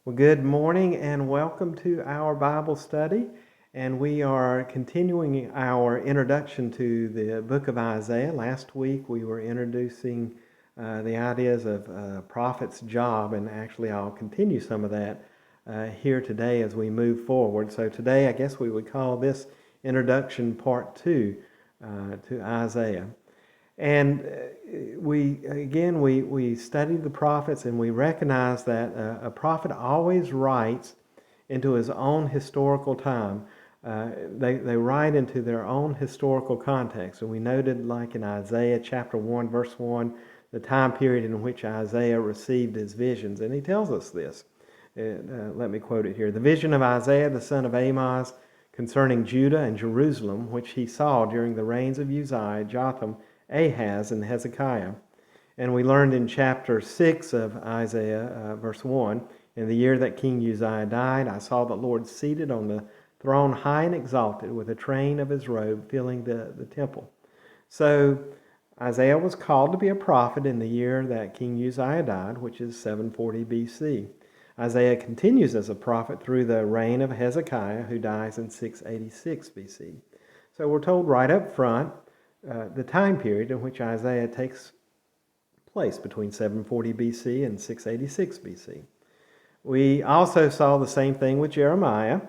Well, good morning and welcome to our Bible study. And we are continuing our introduction to the book of Isaiah. Last week we were introducing the ideas of a prophet's job, and actually I'll continue some of that here today as we move forward. So today I guess we would call this introduction part 2 to Isaiah. And we studied the prophets, and we recognize that a prophet always writes into his own historical time. They write into their own historical context. And we noted, like in Isaiah chapter 1, verse 1, the time period in which Isaiah received his visions. And he tells us this. Let me quote it here. The vision of Isaiah, the son of Amoz, concerning Judah and Jerusalem, which he saw during the reigns of Uzziah, Jotham, Ahaz, and Hezekiah. And we learned in chapter 6 of Isaiah, verse 1, in the year that King Uzziah died, I saw the Lord seated on the throne high and exalted, with a train of his robe filling the temple. So Isaiah was called to be a prophet in the year that King Uzziah died, which is 740 BC. Isaiah continues as a prophet through the reign of Hezekiah, who dies in 686 BC. So we're told right up front the time period in which Isaiah takes place between 740 BC and 686 BC. We also saw the same thing with Jeremiah,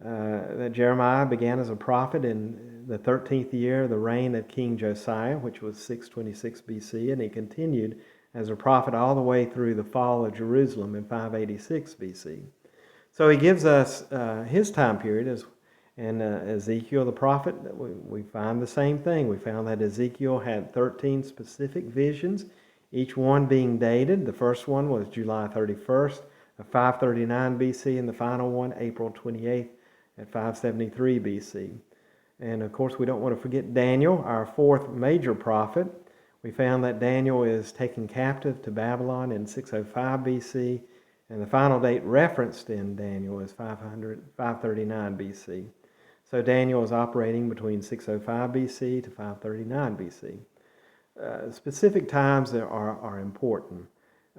that Jeremiah began as a prophet in the 13th year of the reign of King Josiah, which was 626 BC, and he continued as a prophet all the way through the fall of Jerusalem in 586 BC. So he gives us his time period and Ezekiel the prophet. We find the same thing. We found that Ezekiel had 13 specific visions, each one being dated. The first one was July 31st of 539 BC, and the final one April 28th at 573 BC. And of course, we don't want to forget Daniel, our fourth major prophet. We found that Daniel is taken captive to Babylon in 605 BC, and the final date referenced in Daniel is 539 BC. So Daniel is operating between 605 BC to 539 BC. Specific times are important.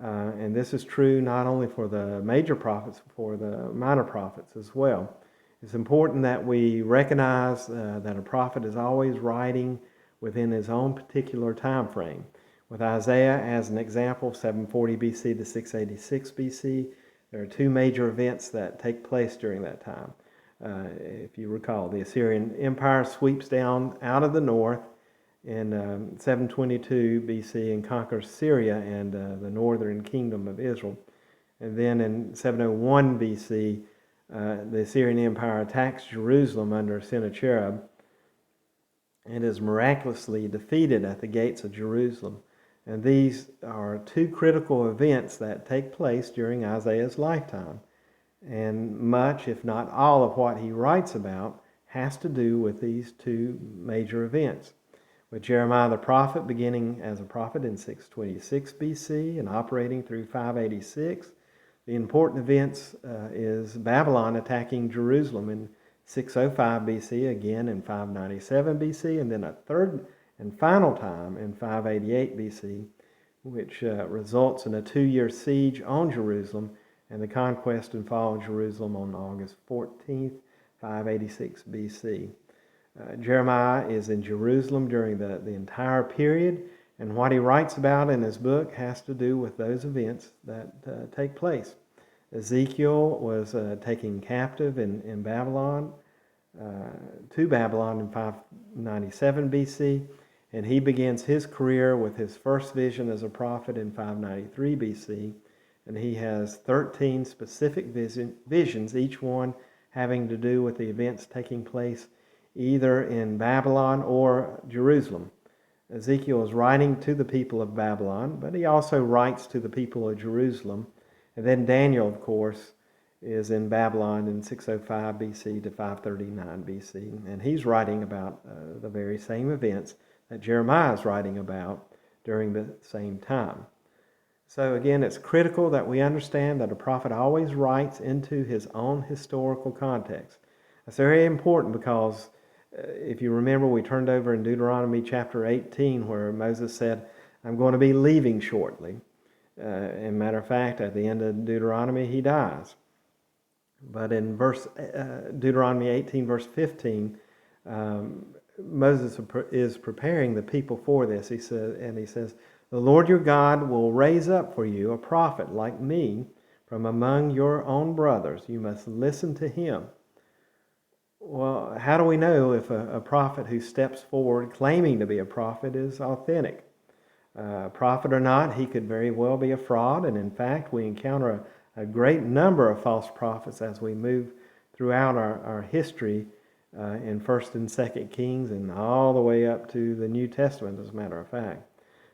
And this is true not only for the major prophets, but for the minor prophets as well. It's important that we recognize that a prophet is always writing within his own particular time frame. With Isaiah as an example, 740 BC to 686 BC, there are two major events that take place during that time. If you recall, the Assyrian Empire sweeps down out of the north in 722 BC and conquers Syria and the northern kingdom of Israel. And then in 701 BC, the Assyrian Empire attacks Jerusalem under Sennacherib and is miraculously defeated at the gates of Jerusalem. And these are two critical events that take place during Isaiah's lifetime. And much, if not all, of what he writes about has to do with these two major events. With Jeremiah the prophet beginning as a prophet in 626 BC and operating through 586, the important events is Babylon attacking Jerusalem in 605 BC, again in 597 BC, and then a third and final time in 588 BC, which results in a 2-year siege on Jerusalem and the conquest and fall of Jerusalem on August 14th, 586 BC. Jeremiah is in Jerusalem during the entire period, and what he writes about in his book has to do with those events that take place. Ezekiel was taken captive in Babylon, to Babylon in 597 BC, and he begins his career with his first vision as a prophet in 593 BC. And he has 13 specific visions, each one having to do with the events taking place either in Babylon or Jerusalem. Ezekiel is writing to the people of Babylon, but he also writes to the people of Jerusalem. And then Daniel, of course, is in Babylon in 605 BC to 539 BC. And he's writing about the very same events that Jeremiah is writing about during the same time. So again, it's critical that we understand that a prophet always writes into his own historical context. That's very important because if you remember, we turned over in Deuteronomy chapter 18 where Moses said, I'm going to be leaving shortly. As a matter of fact, at the end of Deuteronomy, he dies. But in Deuteronomy 18, verse 15, Moses is preparing the people for this. He says, "The Lord your God will raise up for you a prophet like me from among your own brothers. You must listen to him." Well, how do we know if a prophet who steps forward claiming to be a prophet is authentic? Prophet or not, he could very well be a fraud, and in fact, we encounter a great number of false prophets as we move throughout our history in 1st and 2nd Kings and all the way up to the New Testament, as a matter of fact.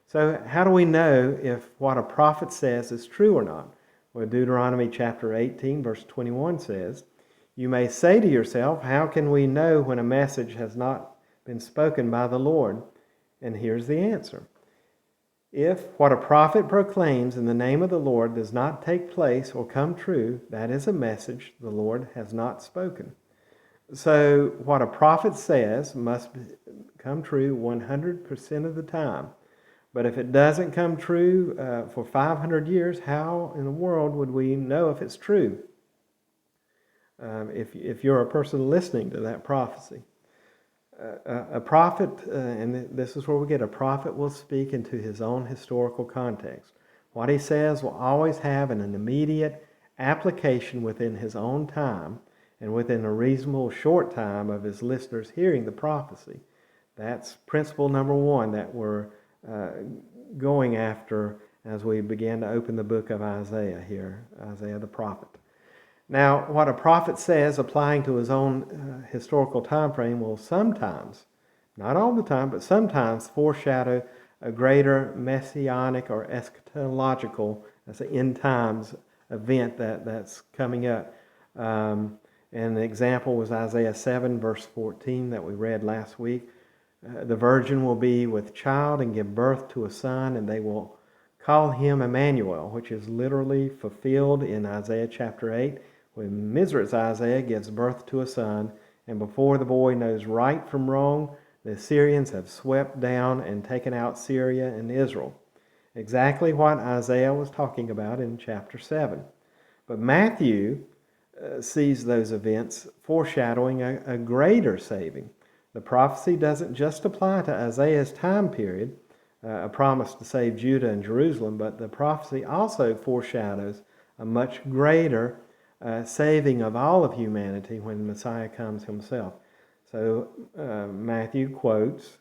So how do we know if what a prophet says is true or not? Well, Deuteronomy chapter 18, verse 21 says, "You may say to yourself, how can we know when a message has not been spoken by the Lord?" And here's the answer. If what a prophet proclaims in the name of the Lord does not take place or come true, that is a message the Lord has not spoken. So what a prophet says must come true 100% of the time. But if it doesn't come true for 500 years, how in the world would we know if it's true? If you're a person listening to that prophecy. A prophet, and this is where we get, a prophet will speak into his own historical context. What he says will always have an immediate application within his own time and within a reasonable short time of his listeners hearing the prophecy. That's principle number one that we're going after as we begin to open the book of Isaiah here, Isaiah the prophet. Now, what a prophet says, applying to his own historical time frame, will sometimes, not all the time, but sometimes foreshadow a greater messianic or eschatological, that's an end times event that's coming up. And the example was Isaiah 7, verse 14 that we read last week. The virgin will be with child and give birth to a son, and they will call him Emmanuel, which is literally fulfilled in Isaiah chapter 8. When Mizra's Isaiah gives birth to a son, and before the boy knows right from wrong, the Assyrians have swept down and taken out Syria and Israel. Exactly what Isaiah was talking about in chapter 7. But Matthew sees those events foreshadowing a greater saving. The prophecy doesn't just apply to Isaiah's time period, a promise to save Judah and Jerusalem, but the prophecy also foreshadows a much greater saving of all of humanity when the Messiah comes himself. So Matthew quotes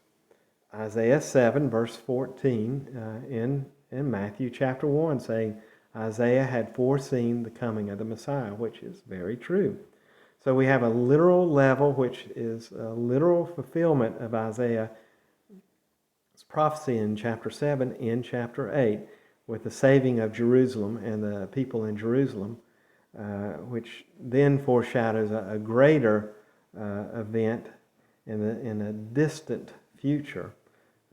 Isaiah 7, verse 14 in Matthew chapter 1, saying Isaiah had foreseen the coming of the Messiah, which is very true. So we have a literal level, which is a literal fulfillment of Isaiah's prophecy in chapter 7, in chapter 8, with the saving of Jerusalem and the people in Jerusalem, which then foreshadows a greater event in a distant future.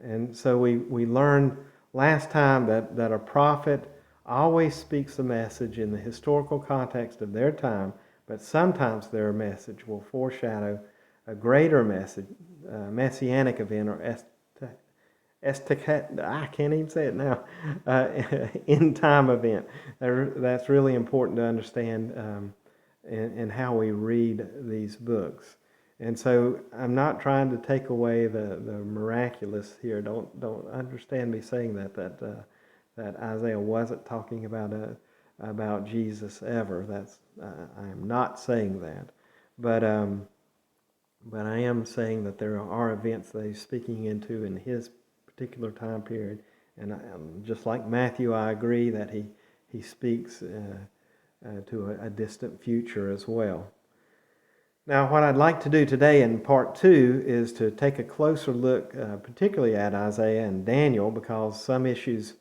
And so we learned last time that a prophet always speaks a message in the historical context of their time, but sometimes their message will foreshadow a greater message, messianic event, or I can't even say it now, end time event. That's really important to understand in how we read these books. And so I'm not trying to take away the miraculous here. Don't understand me saying that Isaiah wasn't talking about Jesus ever. I am not saying that, but I am saying that there are events that he's speaking into in his particular time period, and just like Matthew, I agree that he speaks to a distant future as well. Now, what I'd like to do today in part 2 is to take a closer look, particularly at Isaiah and Daniel, because some issues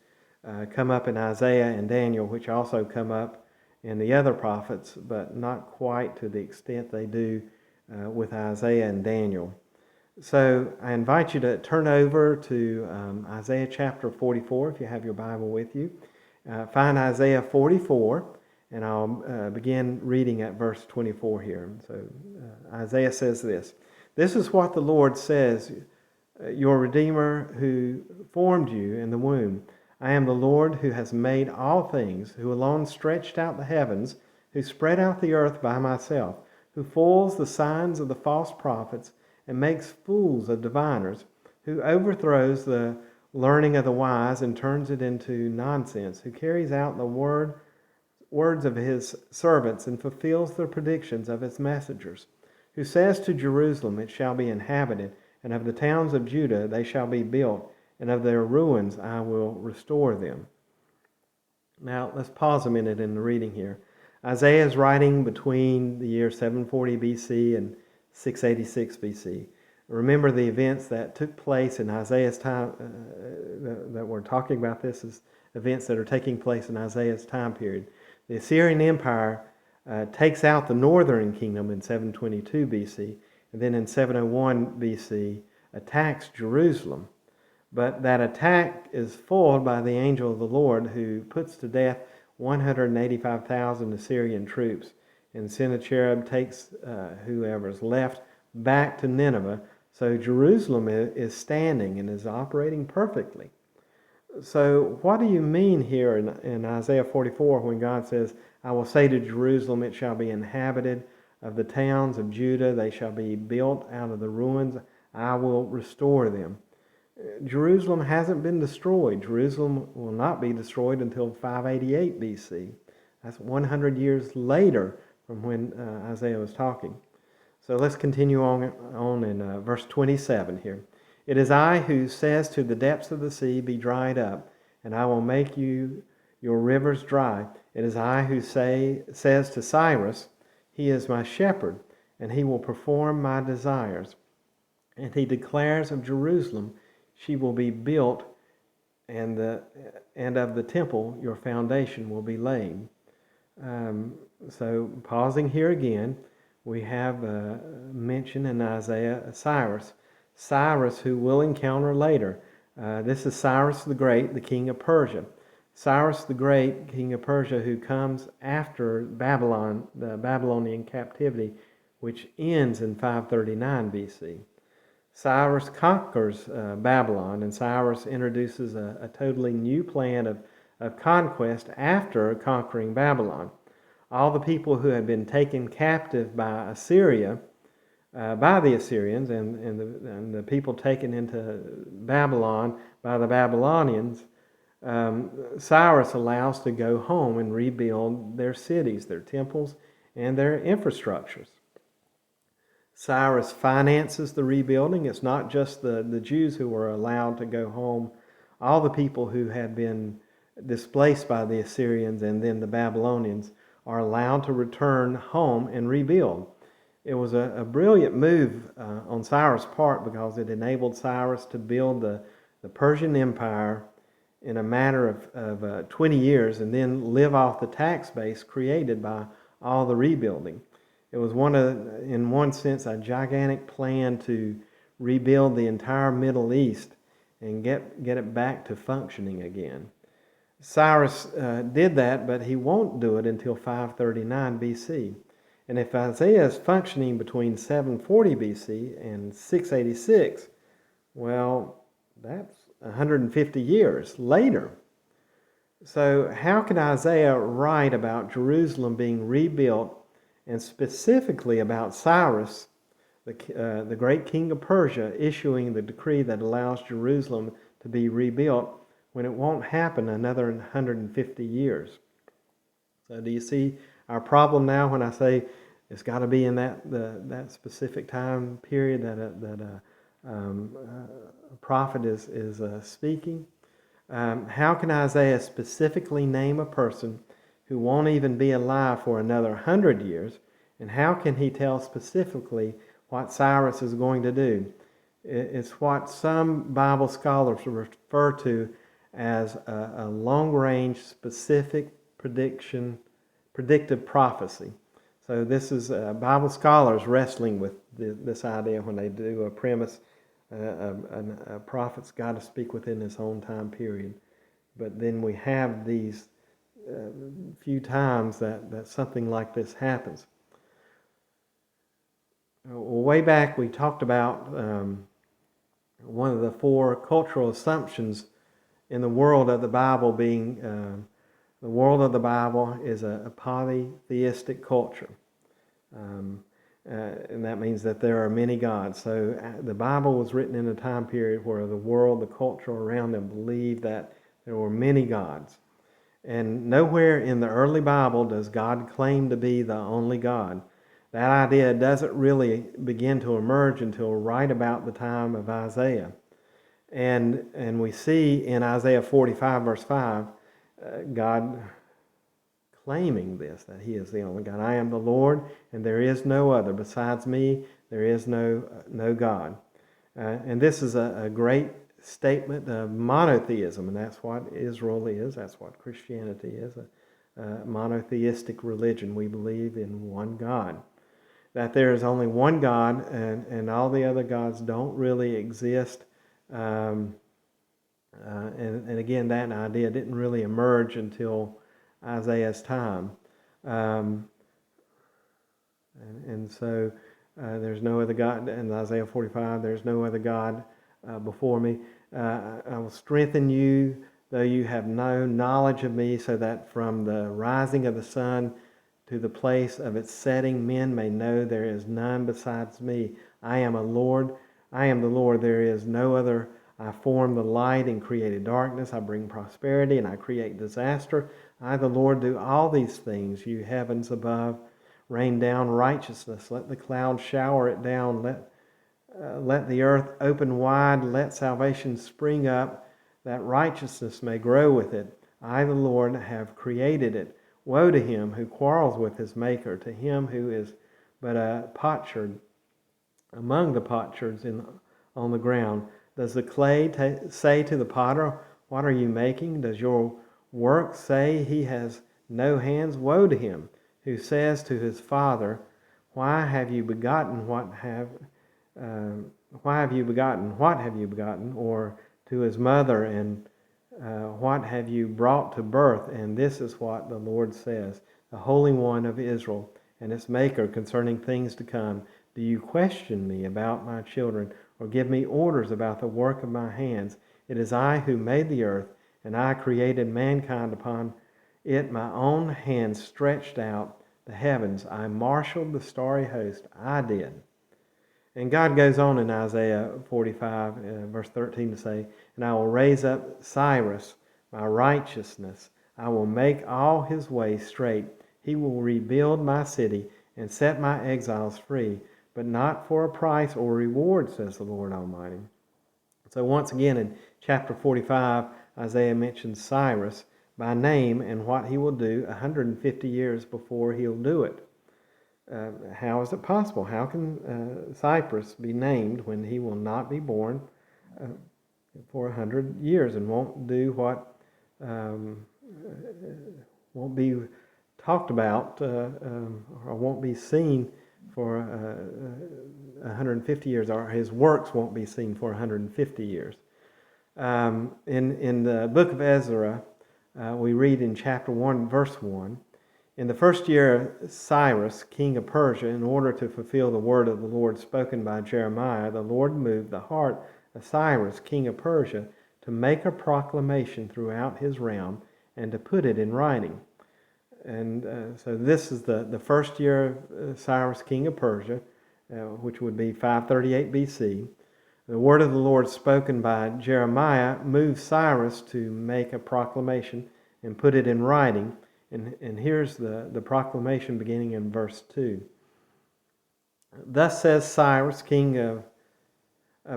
come up in Isaiah and Daniel, which also come up in the other prophets, but not quite to the extent they do with Isaiah and Daniel. So I invite you to turn over to Isaiah chapter 44, if you have your Bible with you. Find Isaiah 44, and I'll begin reading at verse 24 here. So Isaiah says this: "This is what the Lord says, your Redeemer who formed you in the womb. I am the Lord who has made all things, who alone stretched out the heavens, who spread out the earth by myself, who foils the signs of the false prophets and makes fools of diviners, who overthrows the learning of the wise and turns it into nonsense, who carries out the words of his servants and fulfills the predictions of his messengers, who says to Jerusalem, it shall be inhabited, and of the towns of Judah they shall be built, and of their ruins I will restore them. Now, let's pause a minute in the reading here. Isaiah is writing between the year 740 BC and 686 BC. Remember the events that took place in Isaiah's time, that we're talking about this as events that are taking place in Isaiah's time period. The Assyrian Empire takes out the northern kingdom in 722 BC, and then in 701 BC attacks Jerusalem. But that attack is foiled by the angel of the Lord, who puts to death 185,000 Assyrian troops. And Sennacherib takes whoever's left back to Nineveh. So Jerusalem is standing and is operating perfectly. So what do you mean here in Isaiah 44 when God says, I will say to Jerusalem, it shall be inhabited, of the towns of Judah they shall be built out of the ruins, I will restore them. Jerusalem hasn't been destroyed. Jerusalem will not be destroyed until 588 BC. That's 100 years later from when Isaiah was talking. So let's continue on in verse 27 here. It is I who says to the depths of the sea, be dried up, and I will make your rivers dry. It is I who says to Cyrus, he is my shepherd, and he will perform my desires. And he declares of Jerusalem, she will be built, and of the temple your foundation will be laid. So pausing here again, we have mention in Isaiah Cyrus. Cyrus, who we'll encounter later. This is Cyrus the Great, the king of Persia. Cyrus the Great, king of Persia, who comes after Babylon, the Babylonian captivity, which ends in 539 BC. Cyrus conquers Babylon, and Cyrus introduces a totally new plan of conquest after conquering Babylon. All the people who had been taken captive by Assyria, by the Assyrians, and the people taken into Babylon by the Babylonians, Cyrus allows to go home and rebuild their cities, their temples, and their infrastructures. Cyrus finances the rebuilding. It's not just the Jews who were allowed to go home. All the people who had been displaced by the Assyrians and then the Babylonians are allowed to return home and rebuild. It was a brilliant move on Cyrus' part because it enabled Cyrus to build the Persian Empire in a matter of 20 years and then live off the tax base created by all the rebuilding. It was in one sense, a gigantic plan to rebuild the entire Middle East and get it back to functioning again. Cyrus did that, but he won't do it until 539 BC. And if Isaiah is functioning between 740 BC and 686, well, that's 150 years later. So how can Isaiah write about Jerusalem being rebuilt, and specifically about Cyrus, the great king of Persia, issuing the decree that allows Jerusalem to be rebuilt when it won't happen another 150 years? So do you see our problem now when I say it's got to be in that specific time period that a prophet is speaking? How can Isaiah specifically name a person who won't even be alive for another 100 years? And how can he tell specifically what Cyrus is going to do? It's what some Bible scholars refer to as a long-range, specific predictive prophecy. So this is Bible scholars wrestling with this idea when they do a premise. A prophet's got to speak within his own time period. But then we have these few times that something like this happens. Way back we talked about one of the four cultural assumptions in the world of the Bible being The world of the Bible is a polytheistic culture. And that means that there are many gods. So the Bible was written in a time period where the world, the culture around them believed that there were many gods. And nowhere in the early Bible does God claim to be the only God. That idea doesn't really begin to emerge until right about the time of Isaiah. And we see in Isaiah 45 verse 5, God claiming this, that he is the only God. I am the Lord, and there is no other. Besides me, there is no God. And this is a great statement of monotheism, and that's what Israel is. That's what Christianity is, a monotheistic religion. We believe in one God. That there is only one God, and all the other gods don't really exist. And again, that idea didn't really emerge until Isaiah's time. And so there's no other God. In Isaiah 45, there's no other God before me. I will strengthen you, though you have no knowledge of me, so that from the rising of the sun to the place of its setting, men may know there is none besides me. I am the Lord, there is no other. I form the light and created darkness. I bring prosperity and I create disaster. I, the Lord, do all these things. You heavens above, rain down righteousness. Let the clouds shower it down. Let the earth open wide. Let salvation spring up, that righteousness may grow with it. I, the Lord, have created it. Woe to him who quarrels with his maker, to him who is but a potsherd among the potsherds on the ground. Does the clay say to the potter, what are you making? Does your work say he has no hands? Woe to him who says to his father, why have you begotten? What have you begotten? Or to his mother, and what have you brought to birth? And this is what the Lord says, the Holy One of Israel and its Maker, concerning things to come. Do you question me about my children, or give me orders about the work of my hands? It is I who made the earth, and I created mankind upon it. My own hand stretched out the heavens. I marshaled the starry host. I did. And God goes on in Isaiah 45, verse 13 to say, and I will raise up Cyrus, my righteousness. I will make all his ways straight. He will rebuild my city and set my exiles free, but not for a price or reward, says the Lord Almighty. So once again in chapter 45, Isaiah mentions Cyrus by name and what he will do 150 years before he'll do it. How is it possible? How can Cyprus be named when he will not be born for 100 years and won't do what won't be talked about or won't be seen for 150 years, or his works won't be seen for 150 years. In the book of Ezra, we read in chapter 1, verse 1, in the first year of Cyrus, king of Persia, in order to fulfill the word of the Lord spoken by Jeremiah, the Lord moved the heart of Cyrus, king of Persia, to make a proclamation throughout his realm and to put it in writing. And so this is the first year of Cyrus, king of Persia, which would be 538 BC. The word of the Lord spoken by Jeremiah moved Cyrus to make a proclamation and put it in writing. And here's the proclamation beginning in verse 2. Thus says Cyrus, king of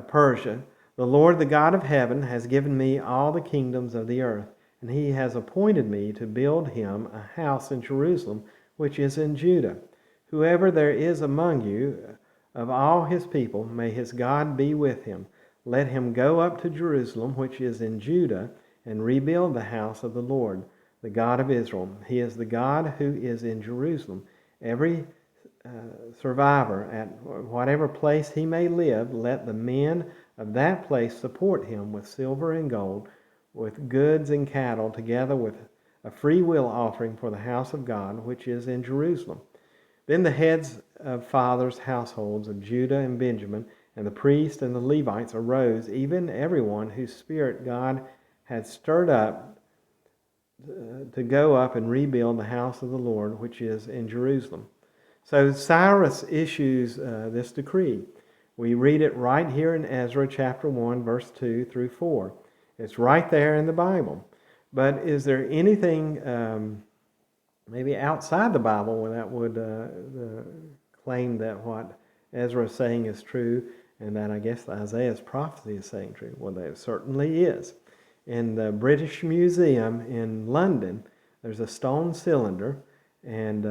Persia, the Lord, the God of heaven, has given me all the kingdoms of the earth, and he has appointed me to build him a house in Jerusalem, which is in Judah. Whoever there is among you of all his people, may his God be with him. Let him go up to Jerusalem, which is in Judah, and rebuild the house of the Lord, the God of Israel. He is the God who is in Jerusalem. Every survivor, at whatever place he may live, let the men of that place support him with silver and gold, with goods and cattle, together with a free will offering for the house of God, which is in Jerusalem. Then the heads of fathers' households of Judah and Benjamin, and the priests and the Levites arose, even everyone whose spirit God had stirred up to go up and rebuild the house of the Lord, which is in Jerusalem. So Cyrus issues this decree. We read it right here in Ezra chapter 1, verse 2 through 4. It's right there in the Bible. But is there anything maybe outside the Bible that would claim that what Ezra is saying is true, and that I guess Isaiah's prophecy is saying true? Well, there certainly is. In the British Museum in London, there's a stone cylinder, and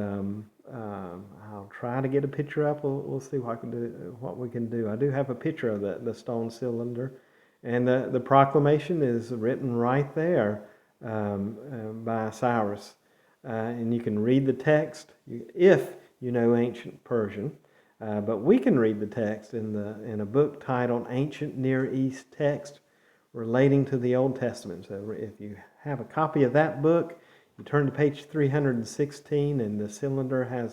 I'll try to get a picture up. We'll see what we can do. I do have a picture of the stone cylinder, and the proclamation is written right there by Cyrus, and you can read the text if you know ancient Persian. But we can read the text in a book titled Ancient Near East Text Relating to the Old Testament. So if you have a copy of that book, you turn to page 316, and the cylinder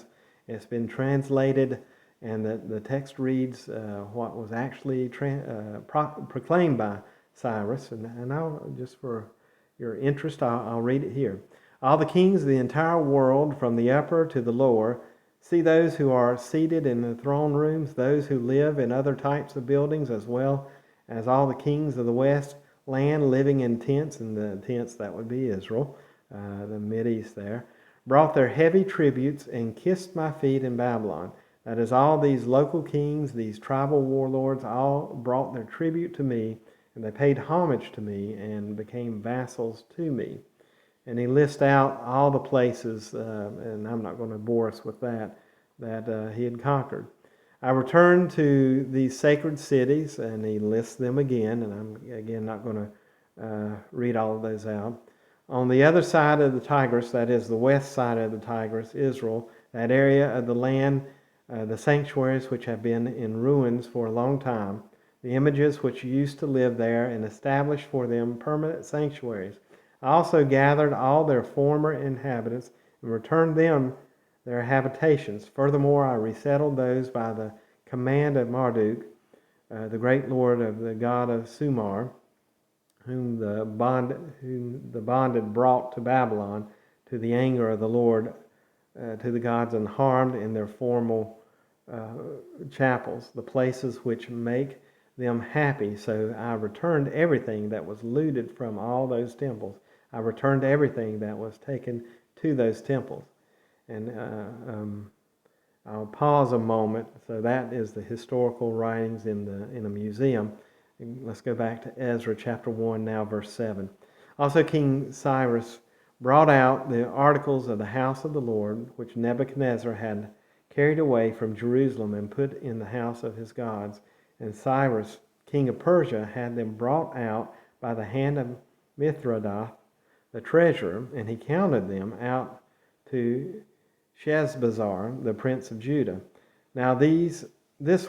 it's been translated, and the text reads what was actually proclaimed by Cyrus. And I'll, just for your interest, I'll read it here. All the kings of the entire world, from the upper to the lower, see those who are seated in the throne rooms, those who live in other types of buildings, as well as all the kings of the west land living in tents, and the tents that would be Israel, the Mideast there, brought their heavy tributes and kissed my feet in Babylon. That is, all these local kings, these tribal warlords, all brought their tribute to me, and they paid homage to me and became vassals to me. And he lists out all the places, and I'm not going to bore us with that he had conquered. I returned to these sacred cities, and he lists them again, and I'm again not going to read all of those out. On the other side of the Tigris, that is the west side of the Tigris, Israel, that area of the land, the sanctuaries which have been in ruins for a long time, the images which used to live there, and established for them permanent sanctuaries. I also gathered all their former inhabitants and returned them their habitations. Furthermore, I resettled those by the command of Marduk, the great lord of the god of Sumar, whom the bonded brought to Babylon to the anger of the Lord, to the gods, and harmed in their formal chapels, the places which make them happy. So I returned everything that was looted from all those temples. I returned everything that was taken to those temples. And I'll pause a moment. So that is the historical writings in a museum. And let's go back to Ezra chapter 1 now, verse 7. Also King Cyrus brought out the articles of the house of the Lord, which Nebuchadnezzar had carried away from Jerusalem and put in the house of his gods. And Cyrus, king of Persia, had them brought out by the hand of Mithridates, the treasurer, and he counted them out to Sheshbazzar, the prince of Judah. Now this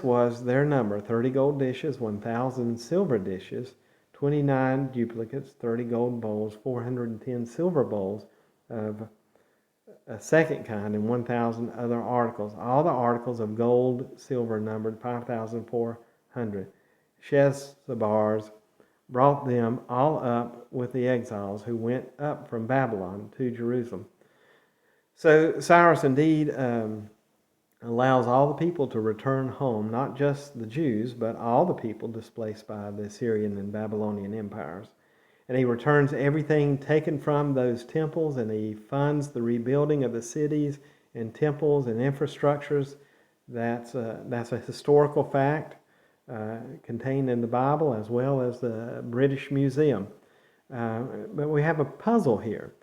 was their number: 30 gold dishes, 1,000 silver dishes, 29 duplicates, 30 gold bowls, 410 silver bowls of a second kind, and 1,000 other articles. All the articles of gold, silver numbered 5,400. Sheshbazzar brought them all up with the exiles who went up from Babylon to Jerusalem. So Cyrus indeed allows all the people to return home, not just the Jews, but all the people displaced by the Assyrian and Babylonian empires. And he returns everything taken from those temples, and he funds the rebuilding of the cities and temples and infrastructures. That's a historical fact contained in the Bible, as well as the British Museum. But we have a puzzle here.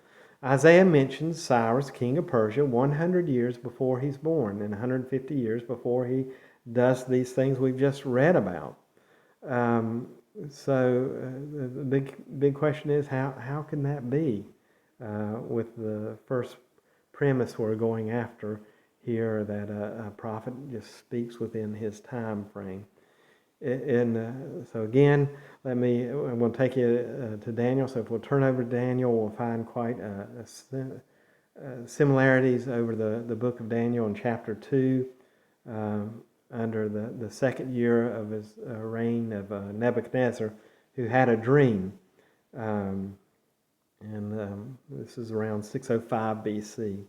Isaiah mentions Cyrus, king of Persia, 100 years before he's born, and 150 years before he does these things we've just read about. So the big question is, how can that be with the first premise we're going after here, that a prophet just speaks within his time frame? And so again, I'm going to take you to Daniel. So if we'll turn over to Daniel, we'll find quite similarities over the book of Daniel in chapter 2, under the second year of his reign of Nebuchadnezzar, who had a dream. And And this is around 605 BC.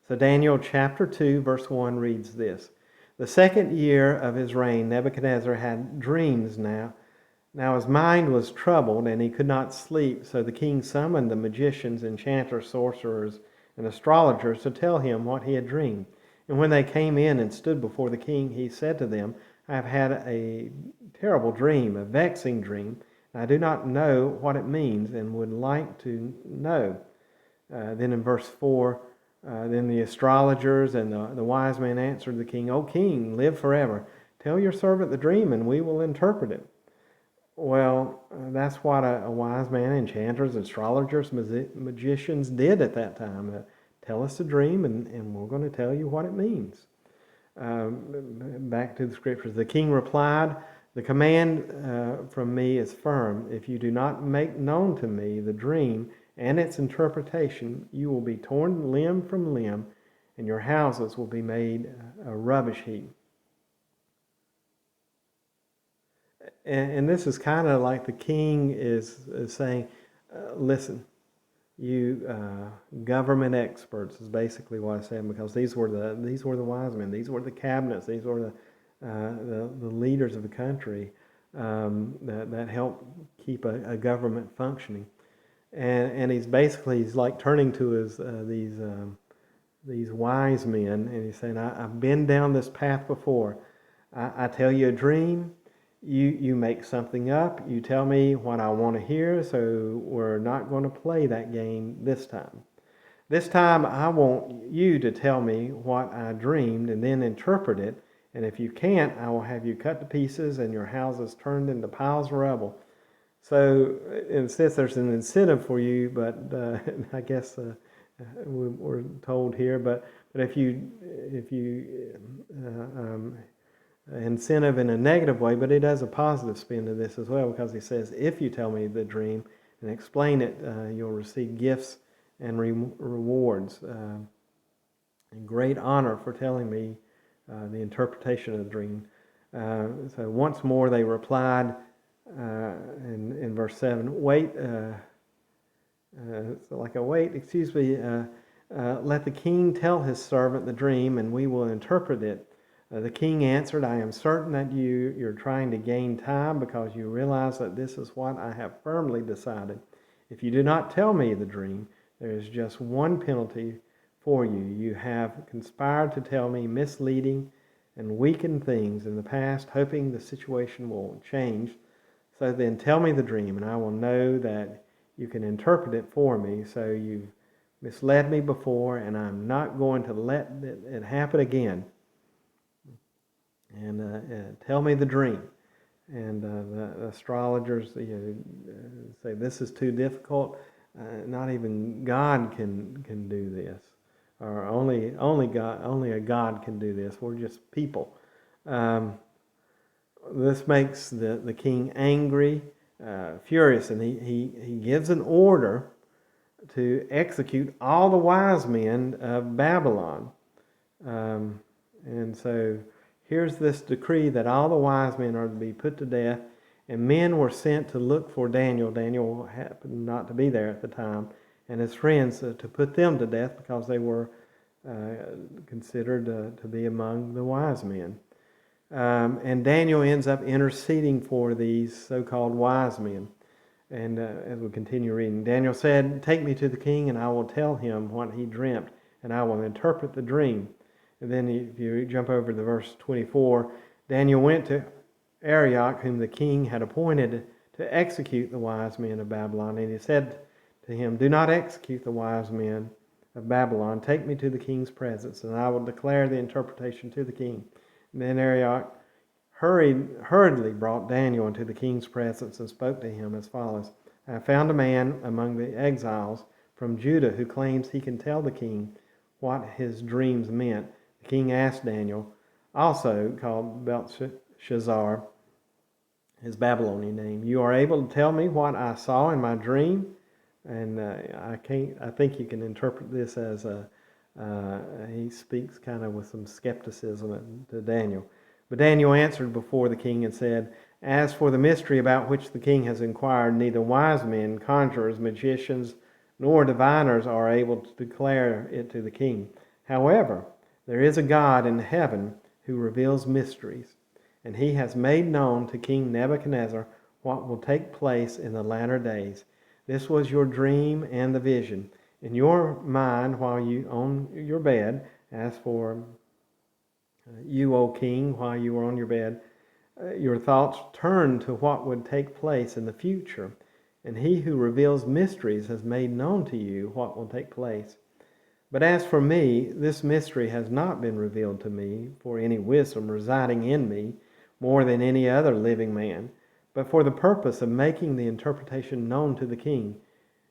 So Daniel chapter 2, verse 1 reads this. The second year of his reign, Nebuchadnezzar had dreams now. Now his mind was troubled, and he could not sleep. So the king summoned the magicians, enchanters, sorcerers, and astrologers to tell him what he had dreamed. And when they came in and stood before the king, he said to them, I have had a terrible dream, a vexing dream. I do not know what it means and would like to know. Then in verse 4, then the astrologers and the wise men answered the king, O king, live forever. Tell your servant the dream, and we will interpret it. Well, that's what a wise man, enchanters, astrologers, magicians did at that time. Tell us the dream, and we're going to tell you what it means. Back to the scriptures. The king replied, the command from me is firm. If you do not make known to me the dream and its interpretation, you will be torn limb from limb, and your houses will be made a rubbish heap. And this is kind of like the king is saying, listen, you government experts is basically what I said, because these were the wise men, these were the cabinets, these were the leaders of the country that helped keep a government functioning. And he's like turning to his these wise men, and he's saying, I've been down this path before. I tell you a dream, you make something up, you tell me what I want to hear, so we're not going to play that game this time. This time I want you to tell me what I dreamed and then interpret it, and if you can't, I will have you cut to pieces and your houses turned into piles of rubble. So in a sense, there's an incentive for you, but I guess we're told here. But if you incentive in a negative way, but it has a positive spin to this as well, because he says, if you tell me the dream and explain it, you'll receive gifts and rewards, and great honor for telling me the interpretation of the dream. So once more they replied, in verse 7, wait, excuse me, let the king tell his servant the dream, and we will interpret it. The king answered, I am certain that you're trying to gain time, because you realize that this is what I have firmly decided. If you do not tell me the dream, there is just one penalty for you. You have conspired to tell me misleading and weakened things in the past, hoping the situation will change. So then tell me the dream, and I will know that you can interpret it for me. So you've misled me before, and I'm not going to let it happen again. And tell me the dream. And the astrologers say this is too difficult. Not even God can do this, or only a God can do this. We're just people. This makes the king angry, furious, and he gives an order to execute all the wise men of Babylon. And so here's this decree that all the wise men are to be put to death, and men were sent to look for Daniel. Daniel happened not to be there at the time, and his friends to put them to death, because they were considered to be among the wise men. And Daniel ends up interceding for these so-called wise men. And as we continue reading, Daniel said, take me to the king, and I will tell him what he dreamt, and I will interpret the dream. And then if you jump over to verse 24, Daniel went to Arioch, whom the king had appointed to execute the wise men of Babylon. And he said to him, do not execute the wise men of Babylon. Take me to the king's presence, and I will declare the interpretation to the king. And then Arioch hurriedly brought Daniel into the king's presence and spoke to him as follows. I found a man among the exiles from Judah who claims he can tell the king what his dreams meant. The king asked Daniel, also called Belshazzar, his Babylonian name, you are able to tell me what I saw in my dream? And I think you can interpret this as he speaks kind of with some skepticism to Daniel. But Daniel answered before the king and said, as for the mystery about which the king has inquired, neither wise men, conjurers, magicians, nor diviners are able to declare it to the king. However, there is a God in heaven who reveals mysteries, and he has made known to King Nebuchadnezzar what will take place in the latter days. This was your dream and the vision. In your mind, while you on your bed, as for you, O king, while you were on your bed, your thoughts turned to what would take place in the future, and he who reveals mysteries has made known to you what will take place. But as for me, this mystery has not been revealed to me for any wisdom residing in me more than any other living man, but for the purpose of making the interpretation known to the king,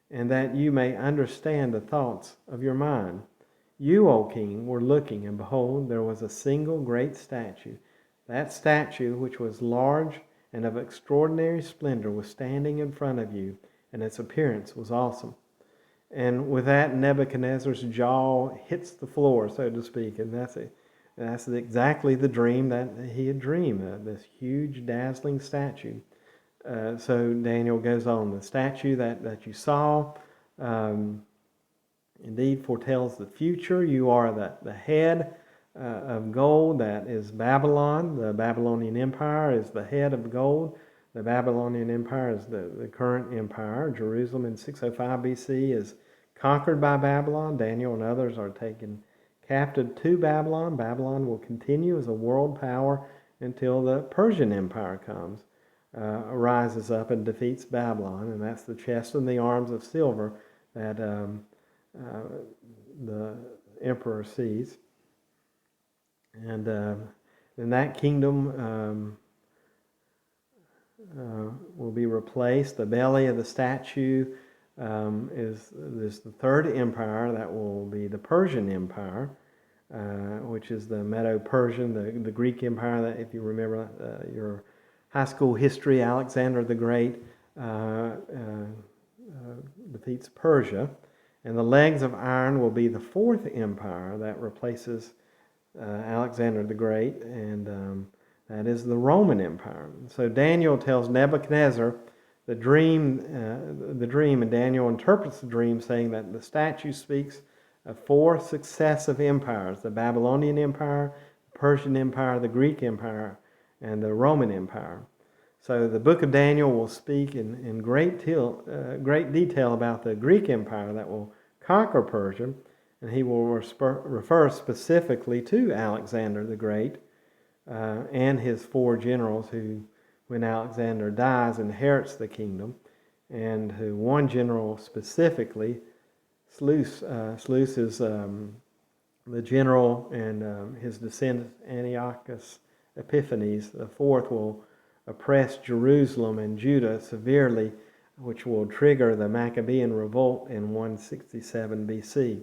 and that you may understand the thoughts of your mind. You, O king, were looking, and behold, there was a single great statue. That statue, which was large and of extraordinary splendor, was standing in front of you, and its appearance was awesome. And with that, Nebuchadnezzar's jaw hits the floor, so to speak, and that's exactly the dream that he had dreamed, this huge, dazzling statue. So Daniel goes on, the statue that you saw indeed foretells the future. You are the head of gold, that is Babylon. The Babylonian Empire is the head of gold. The Babylonian Empire is the current empire. Jerusalem in 605 BC is conquered by Babylon. Daniel and others are taken captive to Babylon. Babylon will continue as a world power until the Persian Empire comes, rises up and defeats Babylon, and that's the chest and the arms of silver that the emperor sees. And then that kingdom will be replaced. The belly of the statue is the third empire. That will be the Persian Empire, which is the Medo-Persian, the Greek Empire. That, if you remember your high school history, Alexander the Great defeats Persia. And the legs of iron will be the fourth empire that replaces Alexander the Great, and that is the Roman Empire. So Daniel tells Nebuchadnezzar the dream, and Daniel interprets the dream, saying that the statue speaks of four successive empires: the Babylonian Empire, the Persian Empire, the Greek Empire, and the Roman Empire. So the book of Daniel will speak in great detail about the Greek Empire that will conquer Persia, and he will refer specifically to Alexander the Great and his four generals who, when Alexander dies, inherits the kingdom, and who one general specifically, Seleucus is the general, and his descendant Antiochus Epiphanes the fourth will oppress Jerusalem and Judah severely, which will trigger the Maccabean revolt in 167 BC.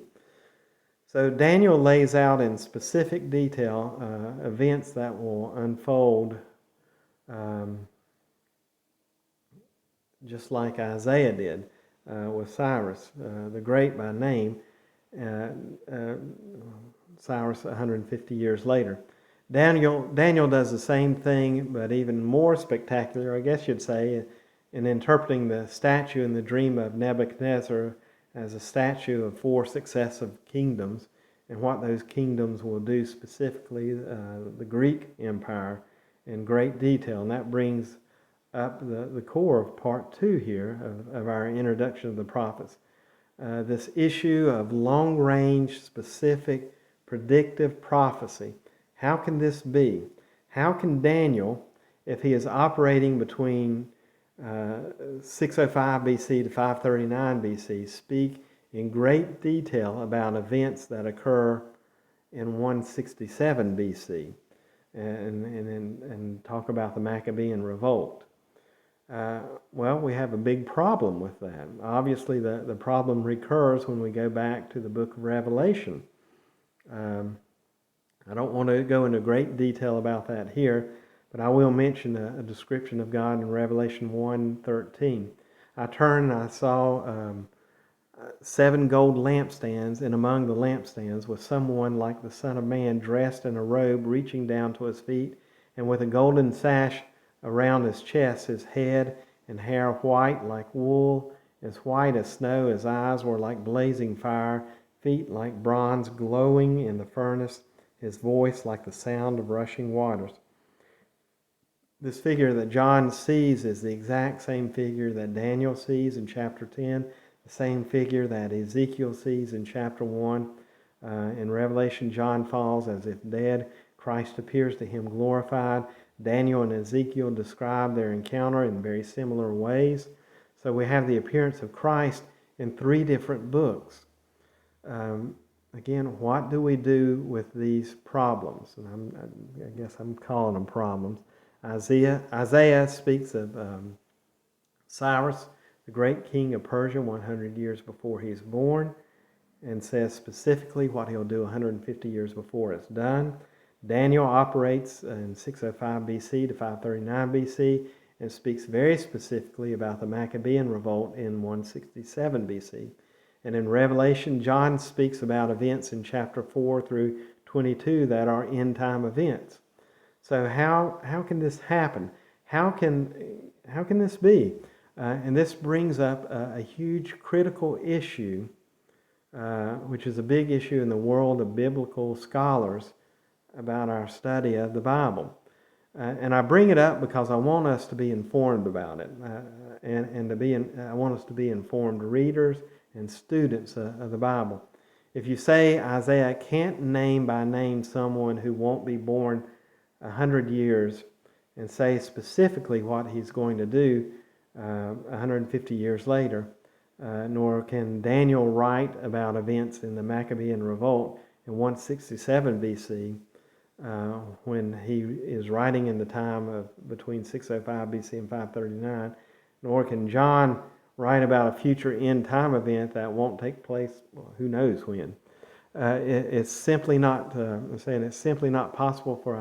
So Daniel lays out in specific detail events that will unfold just like Isaiah did with Cyrus the Great by name, Cyrus 150 years later. Daniel does the same thing, but even more spectacular, I guess you'd say, in interpreting the statue in the dream of Nebuchadnezzar as a statue of four successive kingdoms, and what those kingdoms will do specifically, the Greek Empire, in great detail. And that brings up the core of part 2 here of our introduction of the prophets. This issue of long-range, specific, predictive prophecy. How can this be? How can Daniel, if he is operating between 605 BC to 539 BC, speak in great detail about events that occur in 167 BC and talk about the Maccabean revolt? Well, we have a big problem with that. Obviously, the problem recurs when we go back to the book of Revelation. I don't want to go into great detail about that here, but I will mention a description of God in Revelation 1:13. I turned and I saw 7 gold lampstands, and among the lampstands was someone like the Son of Man, dressed in a robe reaching down to his feet, and with a golden sash around his chest, his head and hair white like wool, as white as snow. His eyes were like blazing fire, feet like bronze glowing in the furnace, his voice like the sound of rushing waters. This figure that John sees is the exact same figure that Daniel sees in chapter 10, the same figure that Ezekiel sees in chapter 1. In Revelation, John falls as if dead. Christ appears to him glorified. Daniel and Ezekiel describe their encounter in very similar ways. So we have the appearance of Christ in 3 different books. Again, what do we do with these problems? And I guess I'm calling them problems. Isaiah speaks of Cyrus, the great king of Persia, 100 years before he's born, and says specifically what he'll do 150 years before it's done. Daniel operates in 605 BC to 539 BC and speaks very specifically about the Maccabean revolt in 167 BC. And in Revelation, John speaks about events in chapter 4 through 22 that are end-time events. So how can this happen? How can this be? And this brings up a huge critical issue, which is a big issue in the world of biblical scholars about our study of the Bible. And I bring it up because I want us to be informed about it, I want us to be informed readers and students of the Bible. If you say Isaiah can't name by name someone who won't be born 100 years and say specifically what he's going to do 150 years later, nor can Daniel write about events in the Maccabean revolt in 167 BC, when he is writing in the time of between 605 BC and 539, nor can John write about a future end time event that won't take place, well, who knows when. It's simply not, I'm saying it's simply not possible for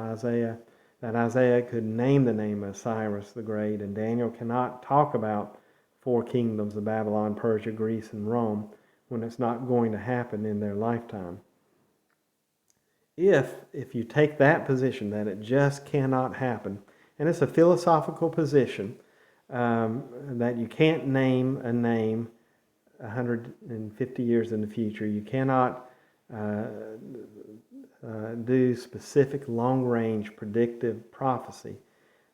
that Isaiah could name the name of Cyrus the Great, and Daniel cannot talk about 4 kingdoms of Babylon, Persia, Greece, and Rome when it's not going to happen in their lifetime. If you take that position, that it just cannot happen, and it's a philosophical position, that you can't name a name 150 years in the future, you cannot do specific long-range predictive prophecy.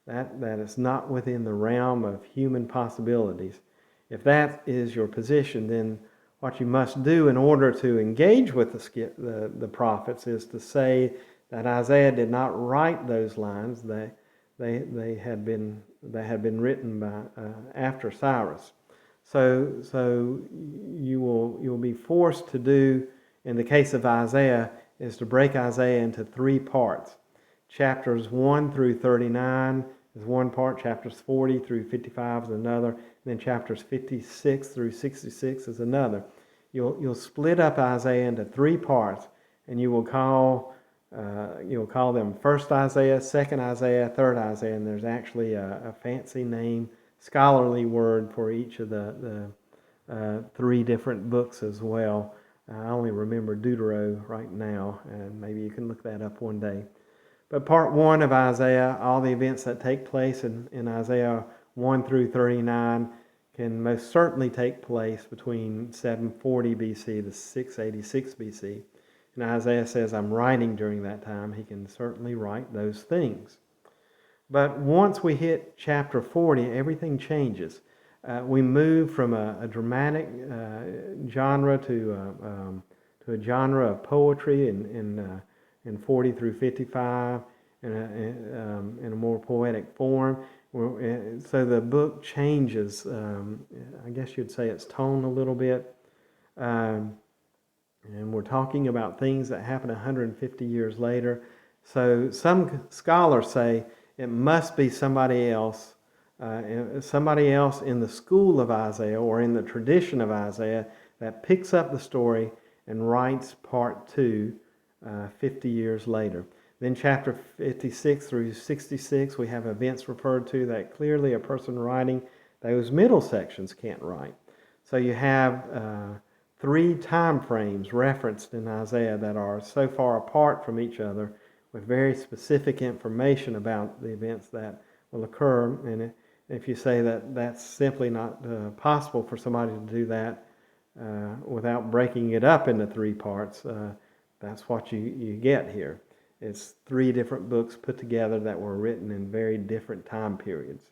That is not within the realm of human possibilities. If that is your position, then what you must do in order to engage with the prophets is to say that Isaiah did not write those lines. They had been written by after Cyrus. So you'll be forced to do, in the case of Isaiah, is to break Isaiah into 3 parts. Chapters 1 through 39 is one part, chapters 40 through 55 is another, and then chapters 56 through 66 is another. You'll split up Isaiah into 3 parts, and you'll call them First Isaiah, Second Isaiah, Third Isaiah, and there's actually a fancy name, scholarly word for each of the 3 different books as well. I only remember Deutero right now, and maybe you can look that up one day. But part 1 of Isaiah, all the events that take place in Isaiah 1 through 39 can most certainly take place between 740 BC to 686 BC. And Isaiah says, I'm writing during that time. He can certainly write those things. But once we hit chapter 40, everything changes. We move from a dramatic genre to a genre of poetry in 40 through 55 in a more poetic form. So the book changes, I guess you'd say its tone a little bit. And we're talking about things that happened 150 years later. So some scholars say it must be somebody else in the school of Isaiah or in the tradition of Isaiah that picks up the story and writes part 2 50 years later. Then chapter 56 through 66, we have events referred to that clearly a person writing those middle sections can't write. So you have 3 time frames referenced in Isaiah that are so far apart from each other with very specific information about the events that will occur. If you say that that's simply not possible for somebody to do that without breaking it up into three parts, that's what you get here. It's three different books put together that were written in very different time periods.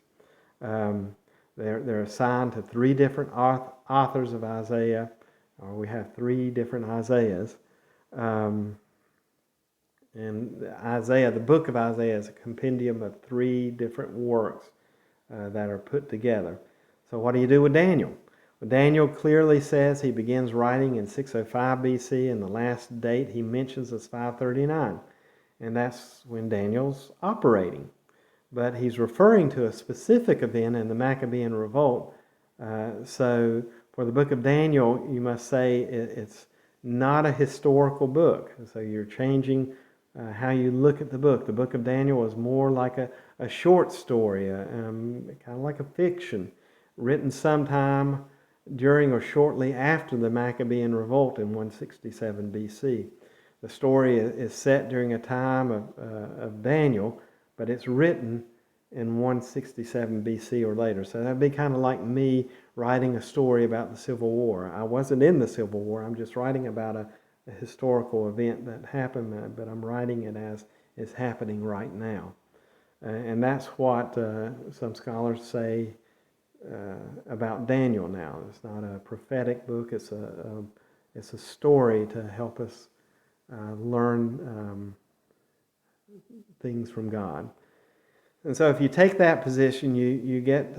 They're assigned to three different authors of Isaiah, or we have three different Isaiahs. And Isaiah, the book of Isaiah, is a compendium of three different works that are put together. So what do you do with Daniel? Well, Daniel clearly says he begins writing in 605 BC, and the last date he mentions is 539. And that's when Daniel's operating. But he's referring to a specific event in the Maccabean revolt. So for the book of Daniel, you must say it's not a historical book. So you're changing how you look at the book. The book of Daniel is more like a short story, kind of like a fiction, written sometime during or shortly after the Maccabean revolt in 167 BC. The story is set during a time of Daniel, but it's written in 167 BC or later. So that'd be kind of like me writing a story about the Civil War. I wasn't in the Civil War. I'm just writing about a historical event that happened, but I'm writing it as it's happening right now. And that's what some scholars say about Daniel now. It's not a prophetic book. It's a story to help us learn things from God. And so if you take that position, you get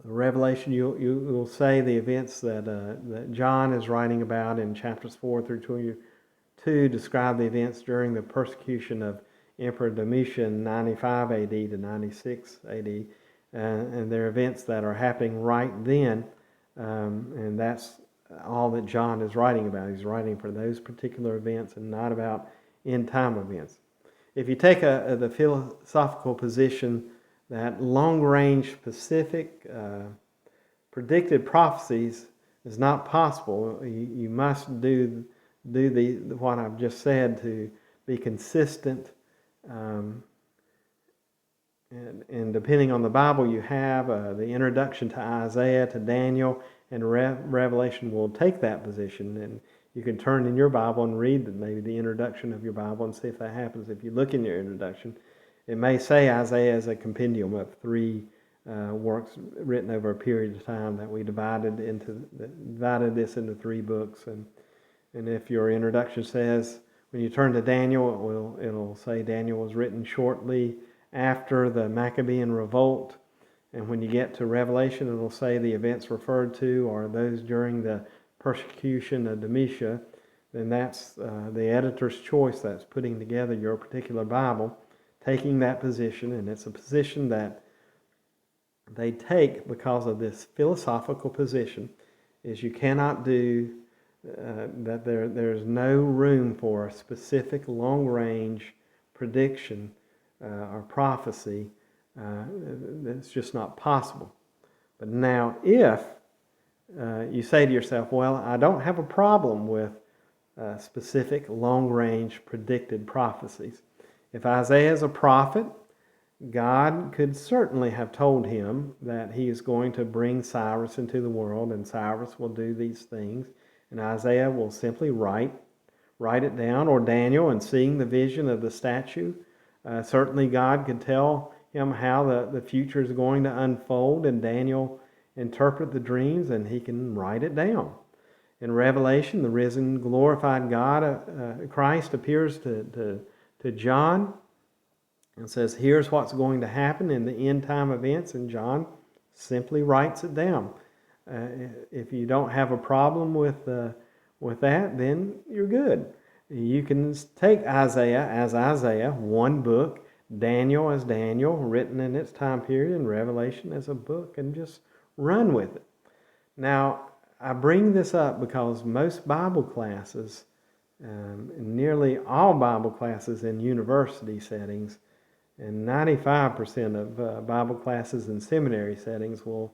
Revelation. You'll say the events that John is writing about in chapters 4 through 22 describe the events during the persecution of Emperor Domitian, 95 AD to 96 AD. And they're events that are happening right then, and that's all that John is writing about. He's writing for those particular events and not about end-time events. If you take the philosophical position that long-range specific predicted prophecies is not possible, you must do what I've just said to be consistent. And depending on the Bible you have, the introduction to Isaiah, to Daniel, and Revelation will take that position. And you can turn in your Bible and read maybe the introduction of your Bible and see if that happens. If you look in your introduction, it may say Isaiah is a compendium of three works written over a period of time that we divided this into three books. And if your introduction says, when you turn to Daniel, it'll say Daniel was written shortly after the Maccabean revolt. And when you get to Revelation, it'll say the events referred to are those during the persecution of Domitian. Then that's the editor's choice that's putting together your particular Bible, taking that position. And it's a position that they take because of this philosophical position, is you cannot do that there's no room for a specific long-range prediction or prophecy. It's just not possible. But now if you say to yourself, well, I don't have a problem with specific long-range predicted prophecies. If Isaiah is a prophet, God could certainly have told him that he is going to bring Cyrus into the world, and Cyrus will do these things, and Isaiah will simply write it down, or Daniel, and seeing the vision of the statue. Certainly God could tell him how the future is going to unfold, and Daniel interpret the dreams, and he can write it down. In Revelation, the risen, glorified God, Christ, appears to John and says, here's what's going to happen in the end time events, and John simply writes it down. If you don't have a problem with that, then you're good. You can take Isaiah as Isaiah, one book, Daniel as Daniel, written in its time period, and Revelation as a book, and just run with it. Now, I bring this up because most Bible classes, nearly all Bible classes in university settings, and 95% of Bible classes in seminary settings will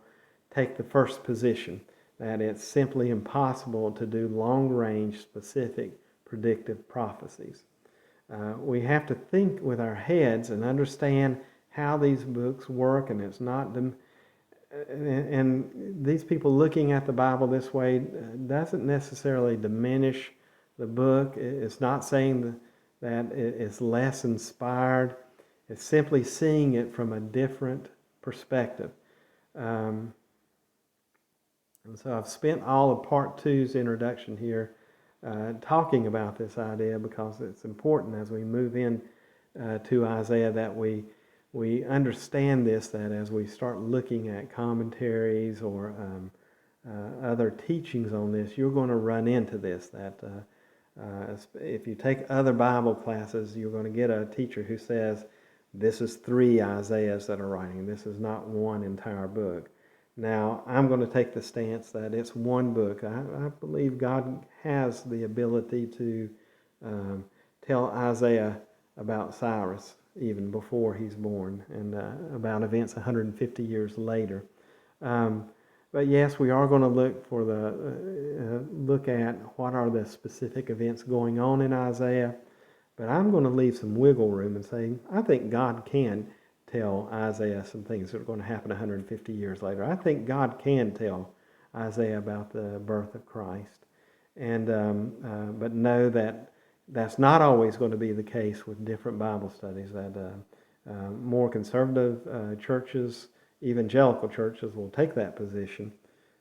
take the first position, that it's simply impossible to do long-range, specific, predictive prophecies. We have to think with our heads and understand how these books work, and it's not them. And these people looking at the Bible this way doesn't necessarily diminish the book. It's not saying that it's less inspired. It's simply seeing it from a different perspective. And so I've spent all of part two's introduction here talking about this idea because it's important as we move in to Isaiah that we understand this, that as we start looking at commentaries or other teachings on this, you're going to run into this, that if you take other Bible classes, you're going to get a teacher who says, this is 3 Isaiahs that are writing. This is not one entire book. Now, I'm going to take the stance that it's one book. I believe God has the ability to tell Isaiah about Cyrus even before he's born, and about events 150 years later. But yes, we are going to look for look at what are the specific events going on in Isaiah. But I'm going to leave some wiggle room and say I think God can tell Isaiah some things that are going to happen 150 years later. I think God can tell Isaiah about the birth of Christ, and but know that that's not always going to be the case with different Bible studies. That more conservative churches, evangelical churches, will take that position,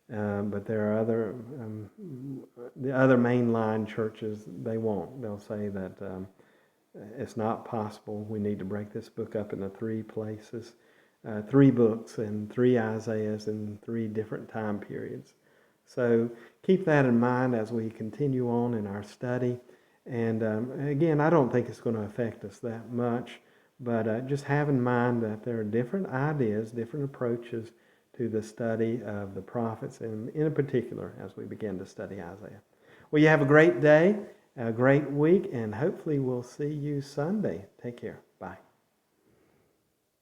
but there are the other mainline churches, they won't. They'll say that it's not possible. We need to break this book up into 3 places, 3 books and 3 Isaiahs in 3 different time periods. So keep that in mind as we continue on in our study. And again, I don't think it's going to affect us that much, but just have in mind that there are different ideas, different approaches to the study of the prophets, and in particular as we begin to study Isaiah. Well, you have a great day, a great week, and hopefully we'll see you Sunday. Take care. Bye.